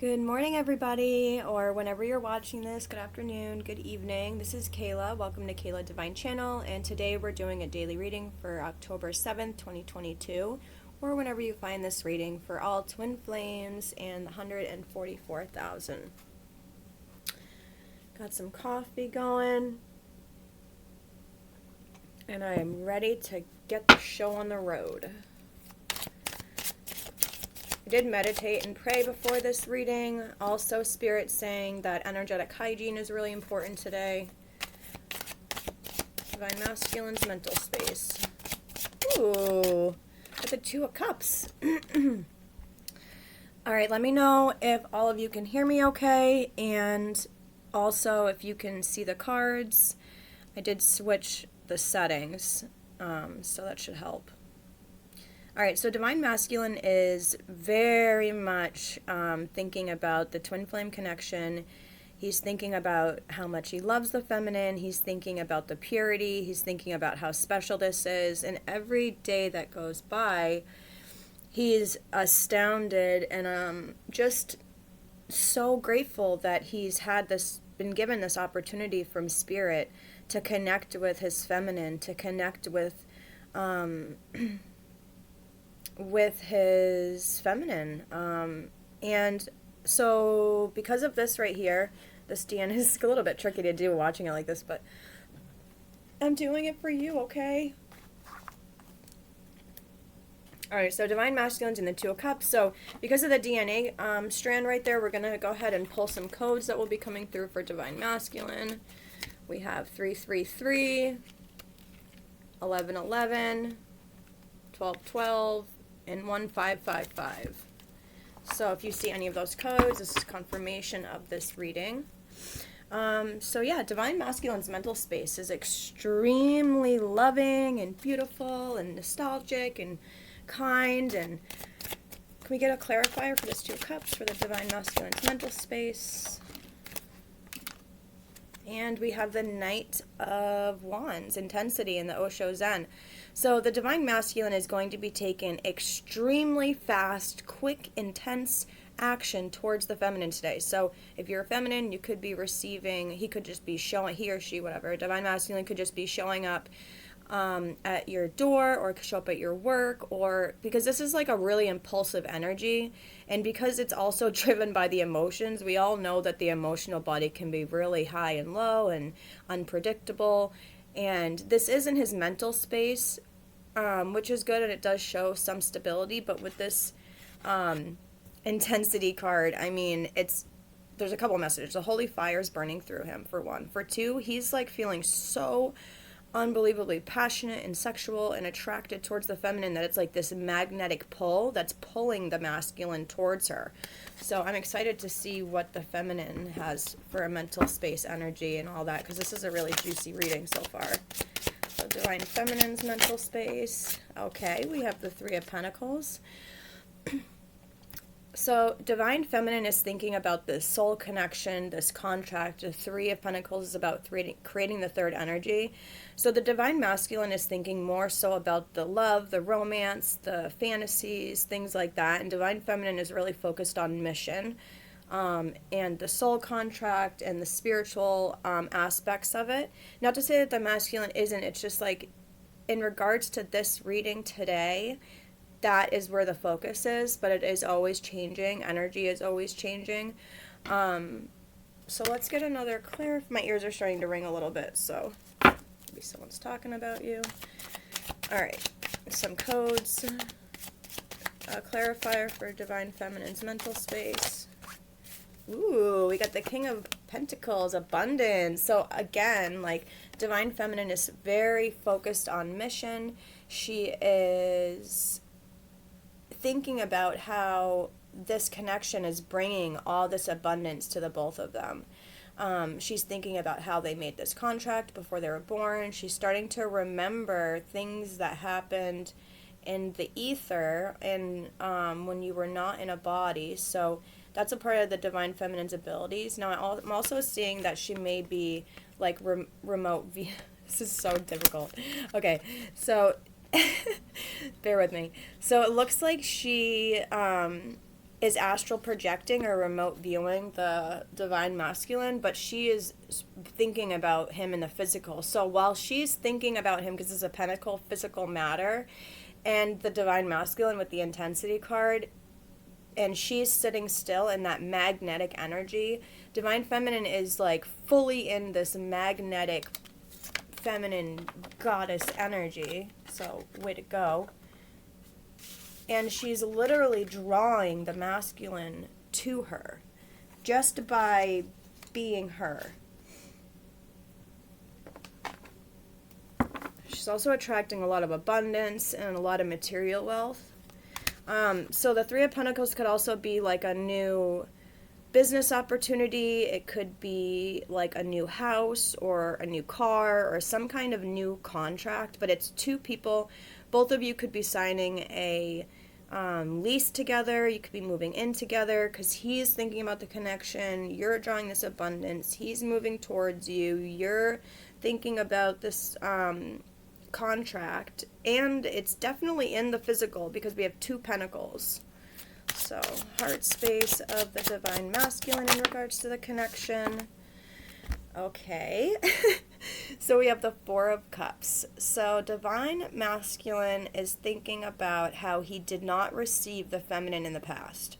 Good morning, everybody, or whenever you're watching this, good afternoon, good evening. This is Kayla. Welcome to Kayla Divine Channel, and today we're doing a daily reading for October 7th, 2022, or whenever you find this reading for all twin flames and 144,000. Got some coffee going, and I am ready to get the show on the road. I did meditate and pray before this reading. Also, Spirit saying that energetic hygiene is really important today. Divine Masculine's mental space. Ooh, got the Two of Cups. All right, let me know if all of you can hear me okay, and also if you can see the cards. I did switch the settings, so that should help. All right, so Divine Masculine is very much thinking about the twin flame connection. He's thinking about how much he loves the feminine. He's thinking about the purity. He's thinking about how special this is. And every day that goes by, he's astounded and just so grateful that he's been given this opportunity from Spirit to connect with his feminine, to connect with his feminine. And so because of this right here, this DN is a little bit tricky to do watching it like this, but I'm doing it for you, okay? Alright, so Divine Masculine's in the Two of Cups. So because of the DNA strand right there, we're going to go ahead and pull some codes that will be coming through for Divine Masculine. We have 333, 1111, 1212, and 1555. So if you see any of those codes, this is confirmation of this reading. So yeah, Divine Masculine's mental space is extremely loving and beautiful and nostalgic and kind. And can we get a clarifier for this Two of Cups for the Divine Masculine's mental space? And we have the Knight of Wands, intensity in the Osho Zen. So the Divine Masculine is going to be taking extremely fast, quick, intense action towards the feminine today. So if you're a feminine, you could be receiving, he could just be showing, he or she, whatever, Divine Masculine could just be showing up at your door, or show up at your work, or because this is like a really impulsive energy, and because it's also driven by the emotions. We all know that the emotional body can be really high and low and unpredictable, and this is in his mental space, which is good, and it does show some stability. But with this intensity card, I mean, there's a couple messages. The holy fire is burning through him, for one. For two, he's like feeling so unbelievably passionate and sexual and attracted towards the feminine that it's like this magnetic pull that's pulling the masculine towards her. So I'm excited to see what the feminine has for a mental space energy and all that, because this is a really juicy reading so far. So Divine Feminine's mental space. Okay, we have the Three of Pentacles. So Divine Feminine is thinking about this soul connection, this contract. The Three of Pentacles is about creating the third energy. So the Divine Masculine is thinking more so about the love, the romance, the fantasies, things like that. And Divine Feminine is really focused on mission, and the soul contract and the spiritual aspects of it. Not to say that the masculine isn't, it's just like in regards to this reading today, that is where the focus is, but it is always changing. Energy is always changing. So let's get another clear. My ears are starting to ring a little bit, so maybe someone's talking about you. All right, some codes. A clarifier for Divine Feminine's mental space. Ooh, we got the King of Pentacles, abundance. So again, like Divine Feminine is very focused on mission. She is thinking about how this connection is bringing all this abundance to the both of them. She's thinking about how they made this contract before they were born. She's starting to remember things that happened in the ether and when you were not in a body. So that's a part of the Divine Feminine's abilities. Now I'm also seeing that she may be like remote. This is so difficult. Okay, so bear with me. So it looks like she is astral projecting or remote viewing the divine masculine, but she is thinking about him in the physical. So while she's thinking about him, because it's a pentacle, physical matter, and the divine masculine with the intensity card, and she's sitting still in that magnetic energy, divine feminine is like fully in this magnetic feminine goddess energy. So way to go. And she's literally drawing the masculine to her just by being her. She's also attracting a lot of abundance and a lot of material wealth. So the Three of Pentacles could also be like a new business opportunity. It could be like a new house or a new car or some kind of new contract, but it's two people. Both of you could be signing a lease together. You could be moving in together because he's thinking about the connection. You're drawing this abundance. He's moving towards you. You're thinking about this contract. And it's definitely in the physical because we have two pentacles. So, heart space of the divine masculine in regards to the connection. Okay. So we have the Four of Cups. So divine masculine is thinking about how he did not receive the feminine in the past.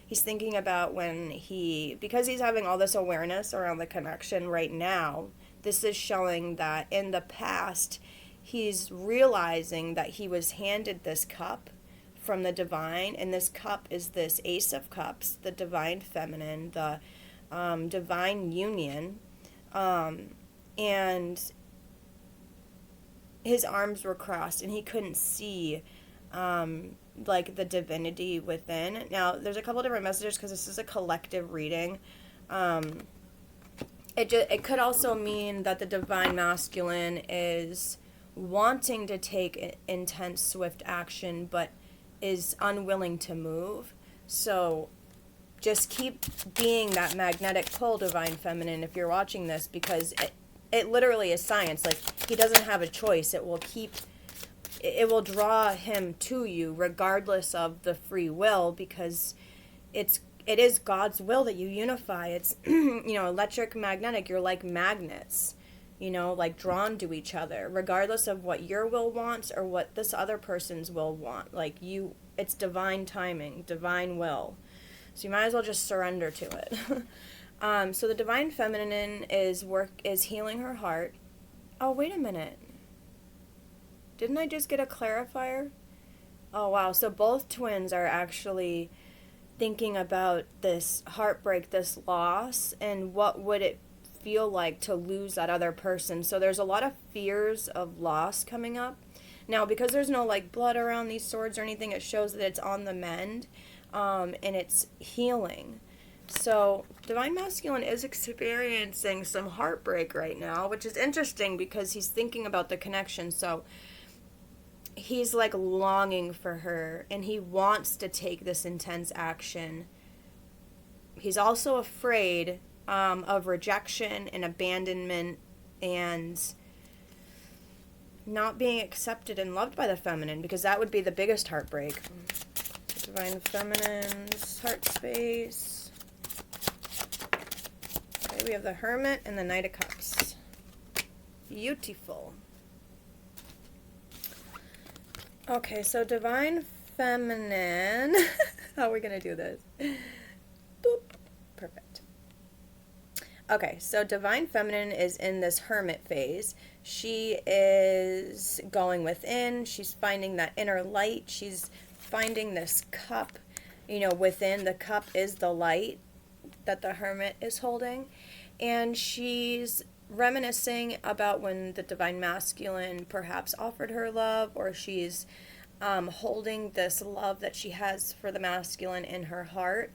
He's thinking about because he's having all this awareness around the connection right now, this is showing that in the past, he's realizing that he was handed this cup from the divine, and this cup is this Ace of Cups, the divine feminine, the divine union. And his arms were crossed and he couldn't see like the divinity within. Now there's a couple different messages because this is a collective reading. It could also mean that the divine masculine is wanting to take intense swift action but is unwilling to move. So just keep being that magnetic pull, divine feminine, if you're watching this, because it literally is science. Like, he doesn't have a choice. It will draw him to you regardless of the free will, because it is God's will that you unify. It's, electric, magnetic. You're like magnets, like drawn to each other, regardless of what your will wants or what this other person's will want. Like, it's divine timing, divine will. So you might as well just surrender to it. So the divine feminine is healing her heart. Oh, wait a minute. Didn't I just get a clarifier? Oh, wow. So both twins are actually thinking about this heartbreak, this loss, and what would it feel like to lose that other person. So there's a lot of fears of loss coming up. Now, because there's no like blood around these swords or anything, it shows that it's on the mend. And it's healing. So divine masculine is experiencing some heartbreak right now, which is interesting because he's thinking about the connection. So he's like longing for her and he wants to take this intense action. He's also afraid of rejection and abandonment and not being accepted and loved by the feminine, because that would be the biggest heartbreak. Divine feminine's heart space. Okay, we have the Hermit and the Knight of Cups. Beautiful. Okay, so divine feminine. How are we going to do this? Boop. Perfect. Okay, so divine feminine is in this hermit phase. She is going within. She's finding that inner light. She's finding this cup, within the cup is the light that the hermit is holding. And she's reminiscing about when the divine masculine perhaps offered her love, or she's holding this love that she has for the masculine in her heart.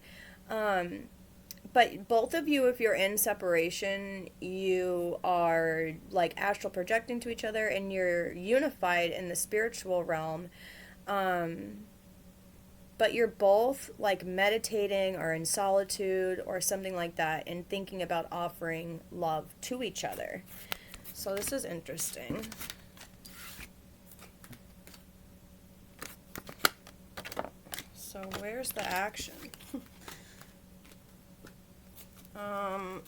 But both of you, if you're in separation, you are like astral projecting to each other and you're unified in the spiritual realm. But you're both like meditating or in solitude or something like that and thinking about offering love to each other. So this is interesting. So where's the action?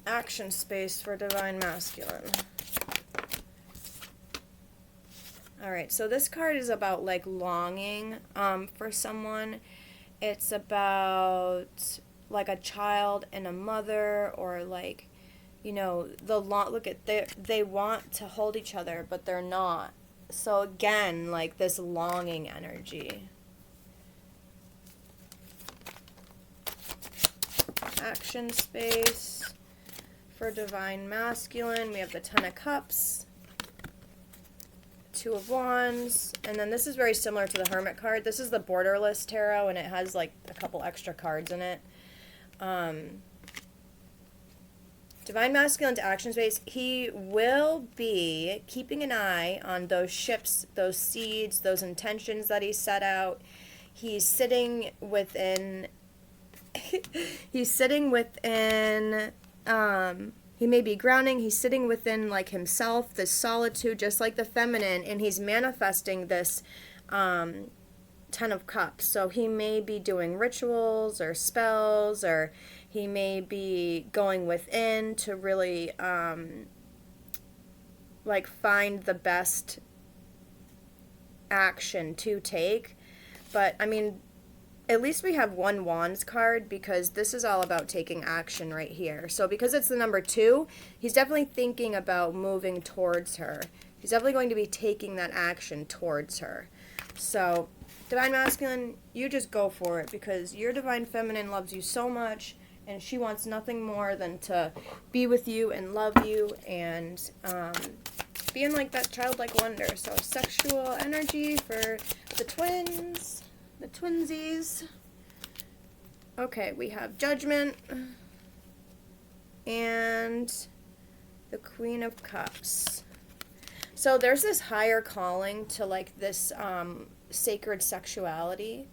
Action space for Divine Masculine. Alright, so this card is about, like, longing for someone. It's about, like, a child and a mother, or, like, you know, look at, they want to hold each other, but they're not. So, again, like, this longing energy. Action space for Divine Masculine. We have the Ten of Cups, Two of Wands, and then this is very similar to the Hermit card. This is the Borderless Tarot, and it has like a couple extra cards in it. Divine Masculine's action space. He will be keeping an eye on those ships, those seeds, those intentions that he set out. He's sitting within he's sitting within, he may be grounding, he's sitting within, like, himself, this solitude, just like the feminine, and he's manifesting this, Ten of Cups. So he may be doing rituals or spells, or he may be going within to really, like, find the best action to take. But, I mean, at least we have one Wands card, because this is all about taking action right here. So because it's the number 2, he's definitely thinking about moving towards her. He's definitely going to be taking that action towards her. So, Divine Masculine, you just go for it, because your Divine Feminine loves you so much, and she wants nothing more than to be with you and love you, and being like that childlike wonder. So, sexual energy for the twins. The twinsies. Okay, we have Judgment and the Queen of Cups. So there's this higher calling to, like, this sacred sexuality.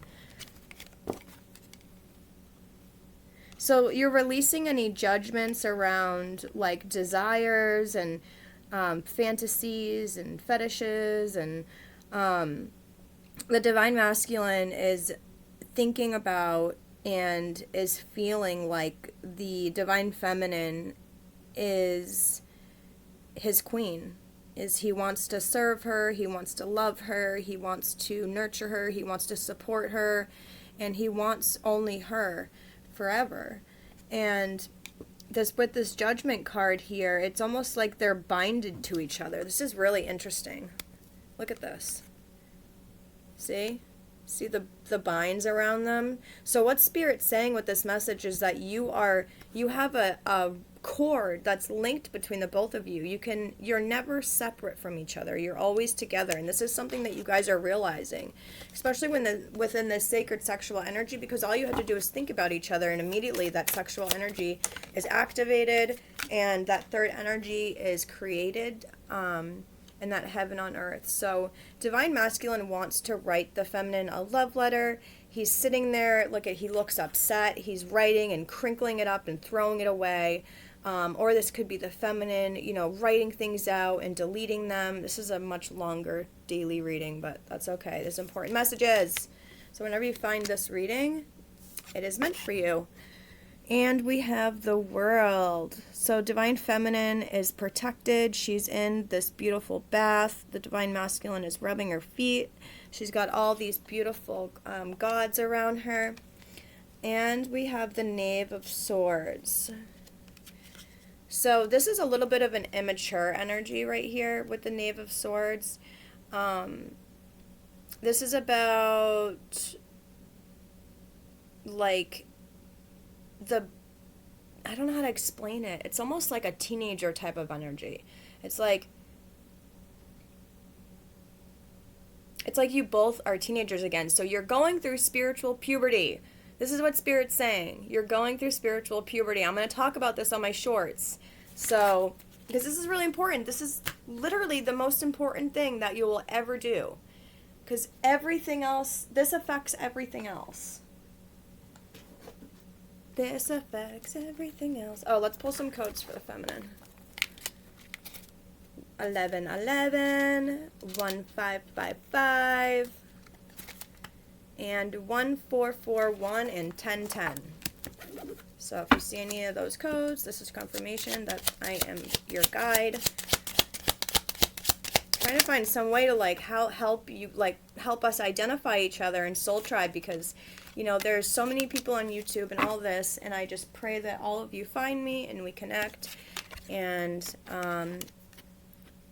So you're releasing any judgments around, like, desires and fantasies and fetishes, and the Divine Masculine is thinking about and is feeling like the Divine Feminine is his queen. He wants to serve her, he wants to love her, he wants to nurture her, he wants to support her, and he wants only her forever. And with this Judgment card here, it's almost like they're binded to each other. This is really interesting. Look at this. See the binds around them. So what Spirit's saying with this message is that you have a cord that's linked between the both of you. You're never separate from each other. You're always together, and this is something that you guys are realizing, especially within this sacred sexual energy, because all you have to do is think about each other, and immediately that sexual energy is activated, and that third energy is created. And that heaven on earth. So Divine Masculine wants to write the feminine a love letter. He's sitting there, he looks upset. He's writing and crinkling it up and throwing it away. Or this could be the feminine, writing things out and deleting them. This is a much longer daily reading, but that's okay. There's important messages. So whenever you find this reading, it is meant for you. And we have the World. So Divine Feminine is protected. She's in this beautiful bath. The Divine Masculine is rubbing her feet. She's got all these beautiful gods around her. And we have the Knave of Swords. So this is a little bit of an immature energy right here with the Knave of Swords. This is about, like, I don't know how to explain it. It's almost like a teenager type of energy. It's like you both are teenagers again. So you're going through spiritual puberty. This is what Spirit's saying. You're going through spiritual puberty. I'm going to talk about this on my shorts. So, because this is really important. This is literally the most important thing that you will ever do. Because everything else, this affects everything else. This affects everything else. Oh, let's pull some codes for the feminine. 1111, 1555, and 1441 and 1010. So if you see any of those codes, this is confirmation that I am your guide. Trying to find some way to like help you, like help us identify each other in Soul Tribe, because you know there's so many people on YouTube and all this, and I just pray that all of you find me and we connect, and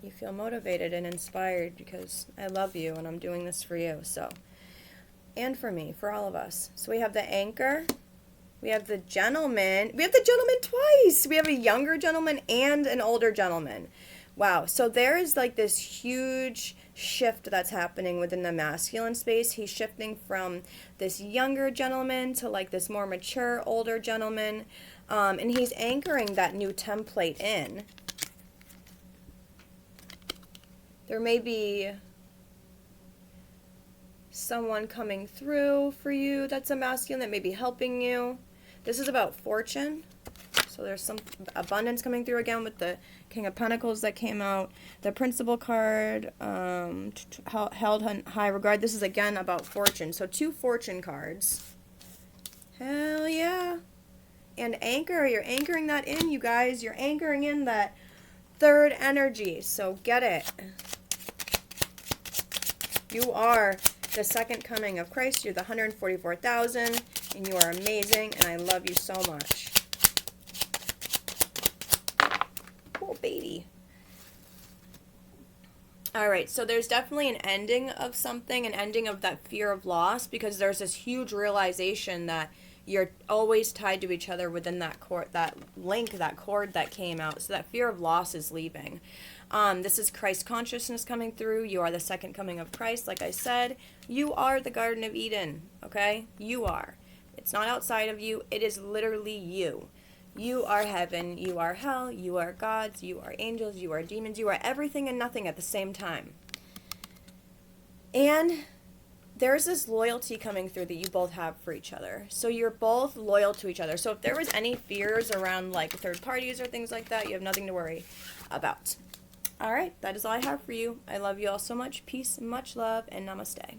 you feel motivated and inspired, because I love you and I'm doing this for you. So, and for me, for all of us. So we have the Anchor, we have the Gentleman, we have the Gentleman twice. We have a younger gentleman and an older gentleman. Wow. So there is like this huge shift that's happening within the masculine space. He's shifting from this younger gentleman to like this more mature older gentleman, and he's anchoring that new template in. There may be someone coming through for you that's a masculine that may be helping you. This is about fortune. So there's some abundance coming through again with the King of Pentacles that came out. The Principal card, held in high regard. This is again about fortune. So 2 fortune cards. Hell yeah. And anchor. You're anchoring that in, you guys. You're anchoring in that third energy. So get it. You are the second coming of Christ. You're the 144,000. And you are amazing. And I love you so much. Cool baby. All right, so there's definitely an ending of something, an ending of that fear of loss, because there's this huge realization that you're always tied to each other within that cord, that link, that cord that came out. So that fear of loss is leaving. This is Christ consciousness coming through. You are the second coming of Christ. Like I said, you are the Garden of Eden, okay? You are. It's not outside of you. It is literally you. You are heaven, you are hell, you are gods, you are angels, you are demons, you are everything and nothing at the same time. And there's this loyalty coming through that you both have for each other. So you're both loyal to each other. So if there was any fears around like third parties or things like that, you have nothing to worry about. All right, that is all I have for you. I love you all so much. Peace, much love, and namaste.